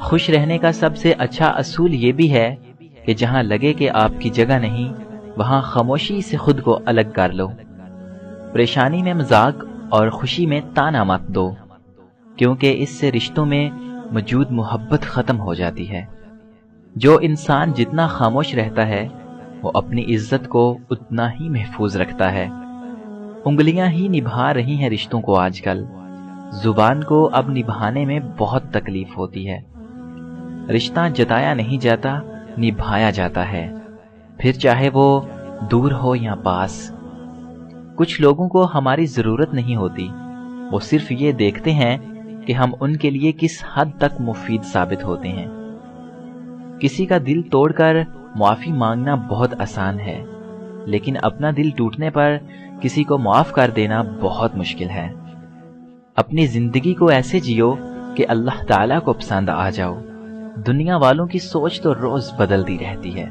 خوش رہنے کا سب سے اچھا اصول یہ بھی ہے کہ جہاں لگے کہ آپ کی جگہ نہیں، وہاں خاموشی سے خود کو الگ کر لو۔ پریشانی میں مذاق اور خوشی میں طعنہ مت دو، کیونکہ اس سے رشتوں میں موجود محبت ختم ہو جاتی ہے۔ جو انسان جتنا خاموش رہتا ہے وہ اپنی عزت کو اتنا ہی محفوظ رکھتا ہے۔ انگلیاں ہی نبھا رہی ہیں رشتوں کو آج کل، زبان کو اب نبھانے میں بہت تکلیف ہوتی ہے۔ رشتہ جتایا نہیں جاتا، نبھایا جاتا ہے، پھر چاہے وہ دور ہو یا پاس۔ کچھ لوگوں کو ہماری ضرورت نہیں ہوتی، وہ صرف یہ دیکھتے ہیں کہ ہم ان کے لیے کس حد تک مفید ثابت ہوتے ہیں۔ کسی کا دل توڑ کر معافی مانگنا بہت آسان ہے، لیکن اپنا دل ٹوٹنے پر کسی کو معاف کر دینا بہت مشکل ہے۔ اپنی زندگی کو ایسے جیو کہ اللہ تعالیٰ کو پسند آ جاؤ۔ دنیا والوں کی سوچ تو روز بدلتی رہتی ہے۔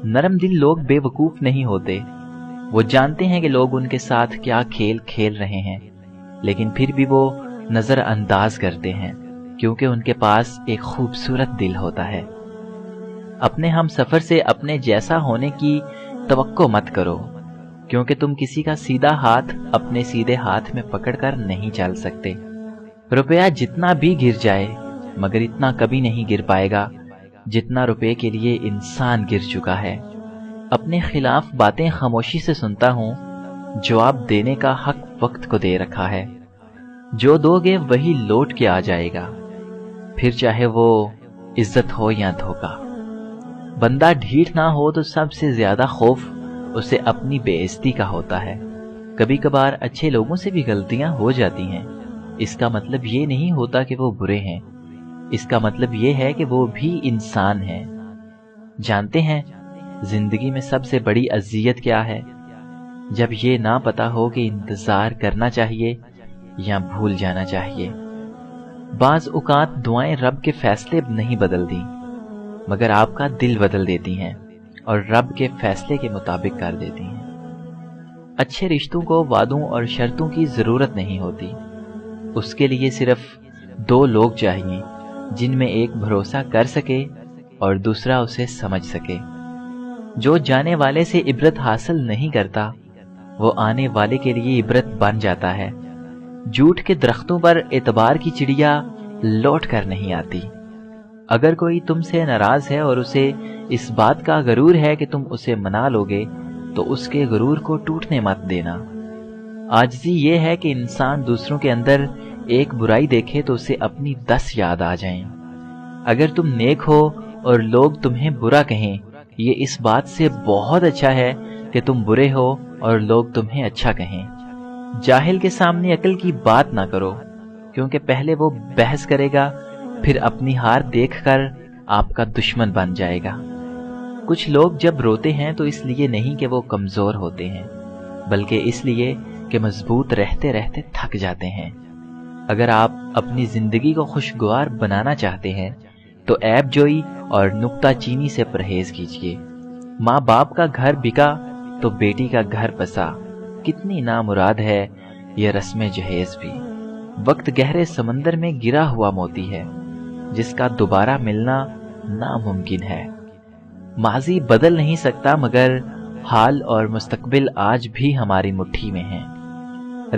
نرم دل لوگ بے وقوف نہیں ہوتے، وہ جانتے ہیں کہ لوگ ان کے ساتھ کیا کھیل کھیل رہے ہیں، لیکن پھر بھی وہ نظر انداز کرتے ہیں، کیونکہ ان کے پاس ایک خوبصورت دل ہوتا ہے۔ اپنے ہم سفر سے اپنے جیسا ہونے کی توقع مت کرو، کیونکہ تم کسی کا سیدھا ہاتھ اپنے سیدھے ہاتھ میں پکڑ کر نہیں چل سکتے۔ روپیہ جتنا بھی گر جائے مگر اتنا کبھی نہیں گر پائے گا جتنا روپے کے لیے انسان گر چکا ہے۔ اپنے خلاف باتیں خاموشی سے سنتا ہوں، جواب دینے کا حق وقت کو دے رکھا ہے۔ جو دو گے وہی لوٹ کے آ جائے گا، پھر چاہے وہ عزت ہو یا دھوکہ۔ بندہ ڈھیٹ نہ ہو تو سب سے زیادہ خوف اسے اپنی بے عزتی کا ہوتا ہے۔ کبھی کبھار اچھے لوگوں سے بھی غلطیاں ہو جاتی ہیں، اس کا مطلب یہ نہیں ہوتا کہ وہ برے ہیں، اس کا مطلب یہ ہے کہ وہ بھی انسان ہیں۔ جانتے ہیں زندگی میں سب سے بڑی اذیت کیا ہے؟ جب یہ نہ پتا ہو کہ انتظار کرنا چاہیے یا بھول جانا چاہیے۔ بعض اوقات دعائیں رب کے فیصلے نہیں بدلتی، مگر آپ کا دل بدل دیتی ہیں اور رب کے فیصلے کے مطابق کر دیتی ہیں۔ اچھے رشتوں کو وعدوں اور شرطوں کی ضرورت نہیں ہوتی، اس کے لیے صرف دو لوگ چاہیے جن میں ایک بھروسہ کر سکے اور دوسرا اسے سمجھ سکے۔ جو جانے والے سے عبرت حاصل نہیں کرتا وہ آنے والے کے لیے عبرت بن جاتا ہے۔ جھوٹ کے درختوں پر اعتبار کی چڑیا لوٹ کر نہیں آتی۔ اگر کوئی تم سے ناراض ہے اور اسے اس بات کا غرور ہے کہ تم اسے منا لوگے تو اس کے غرور کو ٹوٹنے مت دینا۔ عاجزی یہ ہے کہ انسان دوسروں کے اندر ایک برائی دیکھے تو اسے اپنی 10 یاد آ جائیں۔ اگر تم نیک ہو اور لوگ تمہیں برا کہیں، یہ اس بات سے بہت اچھا ہے کہ تم برے ہو اور لوگ تمہیں اچھا کہیں۔ جاہل کے سامنے عقل کی بات نہ کرو، کیونکہ پہلے وہ بحث کرے گا، پھر اپنی ہار دیکھ کر آپ کا دشمن بن جائے گا۔ کچھ لوگ جب روتے ہیں تو اس لیے نہیں کہ وہ کمزور ہوتے ہیں، بلکہ اس لیے کہ مضبوط رہتے رہتے تھک جاتے ہیں۔ اگر آپ اپنی زندگی کو خوشگوار بنانا چاہتے ہیں تو عیب جوئی اور نکتہ چینی سے پرہیز کیجیے۔ ماں باپ کا گھر بکا تو بیٹی کا گھر بسا، کتنی نامراد ہے یہ رسم جہیز بھی۔ وقت گہرے سمندر میں گرا ہوا موتی ہے جس کا دوبارہ ملنا ناممکن ہے۔ ماضی بدل نہیں سکتا مگر حال اور مستقبل آج بھی ہماری مٹھی میں ہیں۔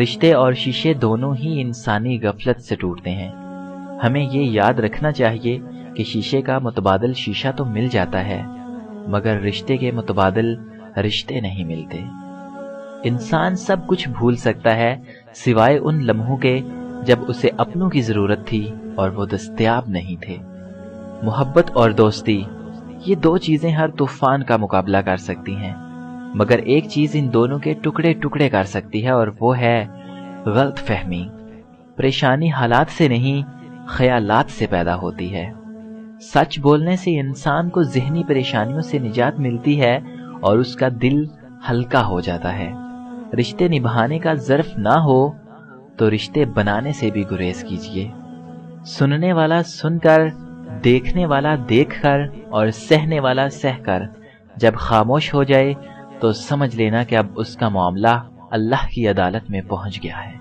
رشتے اور شیشے دونوں ہی انسانی غفلت سے ٹوٹتے ہیں۔ ہمیں یہ یاد رکھنا چاہیے کہ شیشے کا متبادل شیشہ تو مل جاتا ہے، مگر رشتے کے متبادل رشتے نہیں ملتے۔ انسان سب کچھ بھول سکتا ہے سوائے ان لمحوں کے جب اسے اپنوں کی ضرورت تھی اور وہ دستیاب نہیں تھے۔ محبت اور دوستی، یہ دو چیزیں ہر طوفان کا مقابلہ کر سکتی ہیں، مگر ایک چیز ان دونوں کے ٹکڑے ٹکڑے کر سکتی ہے اور وہ ہے غلط فہمی۔ پریشانی حالات سے نہیں، خیالات سے پیدا ہوتی ہے۔ سچ بولنے سے انسان کو ذہنی پریشانیوں سے نجات ملتی ہے اور اس کا دل ہلکا ہو جاتا ہے۔ رشتے نبھانے کا ظرف نہ ہو تو رشتے بنانے سے بھی گریز کیجیے۔ سننے والا سن کر، دیکھنے والا دیکھ کر اور سہنے والا سہ کر جب خاموش ہو جائے تو سمجھ لینا کہ اب اس کا معاملہ اللہ کی عدالت میں پہنچ گیا ہے۔